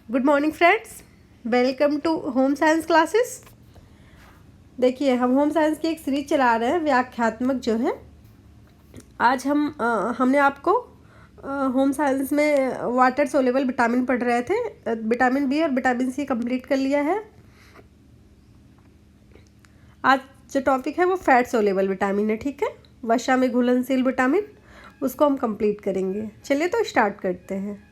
Good morning friends, welcome to home science classes. देखिए, हम home science की एक सीरीज चला रहे हैं व्याख्यात्मक जो है। आज हमने आपको होम साइंस में वाटर सोलेबल विटामिन पढ़ रहे थे। विटामिन बी और विटामिन सी कंप्लीट कर लिया है। आज जो टॉपिक है वो फैट सोलेबल विटामिन है, ठीक है। वसा में घुलनशील विटामिन, उसको हम कंप्लीट करेंगे। चलिए तो स्टार्ट करते हैं।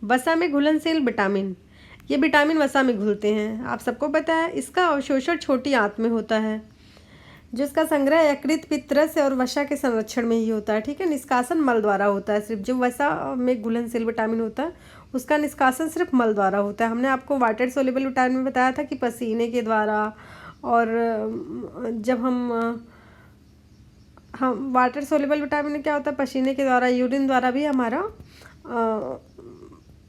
वसा में घुलनशील विटामिन, ये विटामिन वसा में घुलते हैं। आप सबको पता है इसका अवशोषण छोटी आंत में होता है, जो इसका संग्रह यकृत, पित्त और वसा के संरक्षण में ही होता है, ठीक है। निष्कासन मल द्वारा होता है। सिर्फ जो वसा में घुलनशील विटामिन होता है उसका निष्कासन सिर्फ मल द्वारा होता है। हमने आपको वाटर सोल्यूबल विटामिन में बताया था कि पसीने के द्वारा, और जब हम वाटर सोल्यूबल विटामिन में क्या होता है, पसीने के द्वारा, यूरिन द्वारा भी हमारा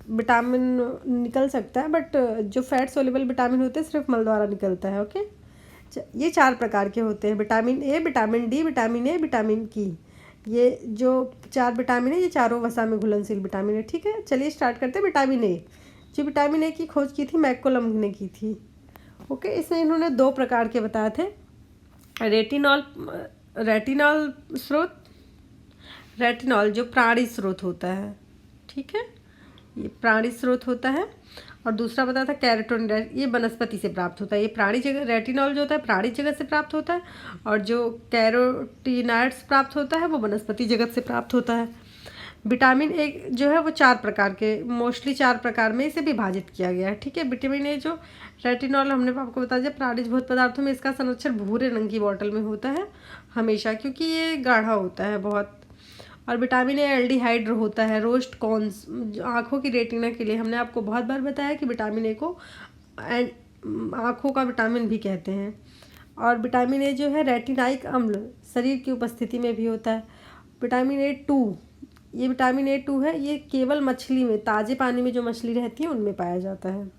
विटामिन निकल सकता है। बट जो फैट सोल्यूबल विटामिन होते हैं सिर्फ मल द्वारा निकलता है, ओके। ये 4 प्रकार के होते हैं, vitamin A, vitamin D, vitamin A, vitamin की। ये जो 4 विटामिन है ये चारों वसा में घुलनशील विटामिन है, ठीक है। चलिए स्टार्ट करते हैं। विटामिन ए, जो विटामिन ए की खोज की थी मैकोलम ने की थी, ओके। इसमें इन्होंने 2 प्रकार के बताए थे, रेटिनॉल स्रोत, रेटिनॉल जो प्राणी स्रोत होता है, ठीक है, ये प्राणी स्रोत होता है। और दूसरा बताया था कैरोटीन, ये वनस्पति से प्राप्त होता है। ये प्राणी जगह, रेटिनॉल जो होता है प्राणी जगत से प्राप्त होता है, और जो कैरोटीनॉइड्स प्राप्त होता है वो वनस्पति जगत से प्राप्त होता है। विटामिन ए जो है वो 4 प्रकार के, मोस्टली 4 प्रकार में इसे विभाजित किया गया है, ठीक है। विटामिन ए जो रेटिनॉल हमने आपको बता दिया, प्राणिज भोज्य पदार्थों में इसका संरक्षण भूरे रंग की बॉटल में होता है हमेशा, क्योंकि ये गाढ़ा होता है बहुत। और विटामिन ए एल्डिहाइड होता है, रोस्ट कॉन्स, आँखों की रेटिना के लिए। हमने आपको बहुत बार बताया कि विटामिन ए को आँखों का विटामिन भी कहते हैं। और विटामिन ए जो है रेटिनाइक अम्ल शरीर की उपस्थिति में भी होता है। विटामिन ए 2, ये विटामिन ए 2 है, ये केवल मछली में, ताज़े पानी में जो मछली रहती है उनमें पाया जाता है।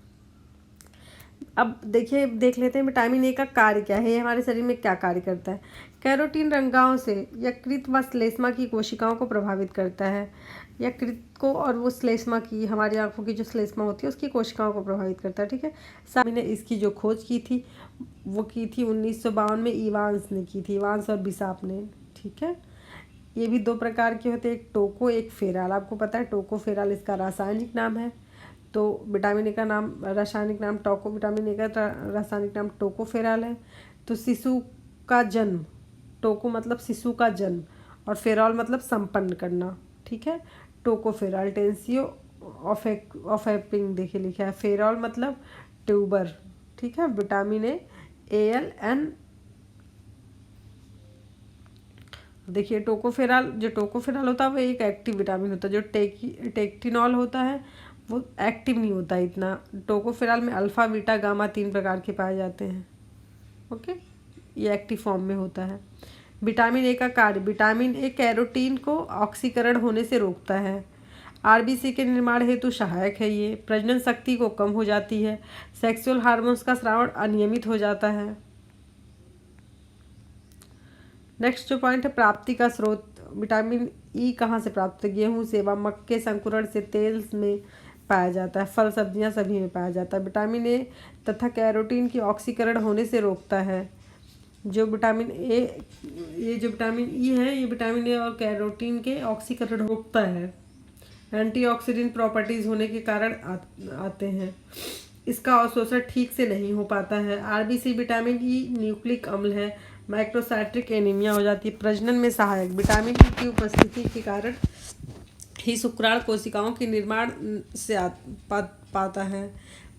अब देखिए, देख लेते हैं विटामिन ए का कार्य क्या है, ये हमारे शरीर में क्या कार्य करता है। कैरोटीन रंगाओं से यकृत व श्लेष्मा की कोशिकाओं को प्रभावित करता है। यकृत को और वो श्लेष्मा की, हमारी आंखों की जो श्लेष्मा होती है उसकी कोशिकाओं को प्रभावित करता है, ठीक है। सामी ने इसकी जो खोज की थी वो की थी 1952 में, इवांस ने की थी, इवांस और बिसाप ने, ठीक है। ये भी 2 प्रकार के होते हैं, एक टोको, एक फेराल। आपको पता है टोको फेराल इसका रासायनिक नाम है। तो विटामिन ए का नाम, रासायनिक नाम टोको, विटामिन ए का रासायनिक नाम टोकोफेराल है। तो शिशु का जन्म, टोको मतलब शिशु का जन्म, और फेराल मतलब संपन्न करना, ठीक है। टोकोफेराल, टेंसियो ऑफेपिंग देखिए लिखा है। फेराल मतलब ट्यूबर, ठीक है। Vitamin A ALN। देखिए टोकोफेराल, जो टोकोफेराल होता है वो एक एक्टिव विटामिन होता है। जो टेक्टिनॉल होता है वो एक्टिव नहीं होता इतना। टोकोफेराल में अल्फ़ा, बीटा, गामा 3 प्रकार के पाए जाते हैं, ओके। ये एक्टिव फॉर्म में होता है। विटामिन ए का कार्य, विटामिन ए कैरोटीन को ऑक्सीकरण होने से रोकता है। RBC के निर्माण हेतु सहायक है। ये प्रजनन शक्ति को कम हो जाती है। सेक्सुअल हार्मोन्स का स्राव अनियमित हो जाता है। नेक्स्ट जो पॉइंट है, प्राप्ति का स्रोत। विटामिन ई कहाँ से प्राप्त है, गेहूँ से व मक्के संकुरण से, तेल में पाया जाता है, फल सब्जियां सभी में पाया जाता है। विटामिन ए तथा कैरोटीन की ऑक्सीकरण होने से रोकता है। जो विटामिन ए, ये जो विटामिन ई है ये विटामिन ए और कैरोटीन के ऑक्सीकरण रोकता है। एंटीऑक्सीडेंट प्रॉपर्टीज़ होने के कारण आते हैं। इसका अवशोषण ठीक से नहीं हो पाता है। RBC विटामिन ई न्यूक्लिक अम्ल है, माइक्रोसाइट्रिक एनीमिया हो जाती है। प्रजनन में सहायक, विटामिन ई की उपस्थिति के कारण ही शुक्राणु कोशिकाओं के निर्माण से पाता है।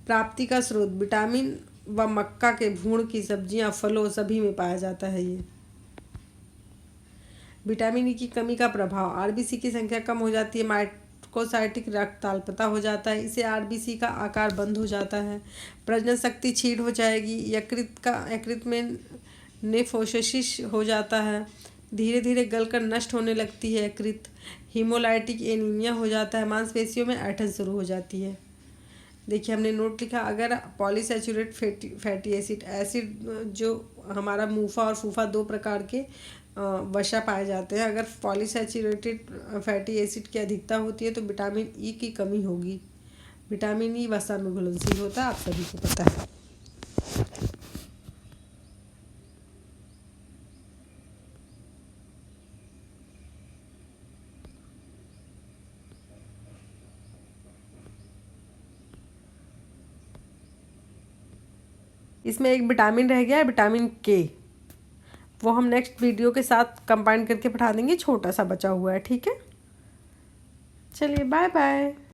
प्राप्ति का स्रोत, विटामिन व मक्का के भूण की सब्जियां, फलों सभी में पाया जाता है। ये विटामिन ई की कमी का प्रभाव, RBC की संख्या कम हो जाती है, माइक्रोसाइटिक रक्त अल्पता हो जाता है, इससे RBC का आकार बंद हो जाता है, प्रजनन शक्ति क्षीण हो जाएगी, यकृत में नेफ्रोसिस हो जाता है, धीरे धीरे गलकर नष्ट होने लगती है यकृत, हीमोलाइटिक एनीमिया हो जाता है, मांसपेशियों में ऐंठन शुरू हो जाती है। देखिए हमने नोट लिखा, अगर पॉलीसैचुरेट फैटी एसिड एसिड जो हमारा मूफा और फूफा दो प्रकार के वसा पाए जाते हैं, अगर पॉलीसैचुरेटेड फैटी एसिड की अधिकता होती है तो विटामिन ई की कमी होगी। विटामिन ई वसा में घुलनशील होता है, आप सभी को पता है। इसमें एक विटामिन रह गया है, विटामिन के, वो हम नेक्स्ट वीडियो के साथ कंबाइन करके पढ़ा देंगे, छोटा सा बचा हुआ है, ठीक है। चलिए बाय बाय।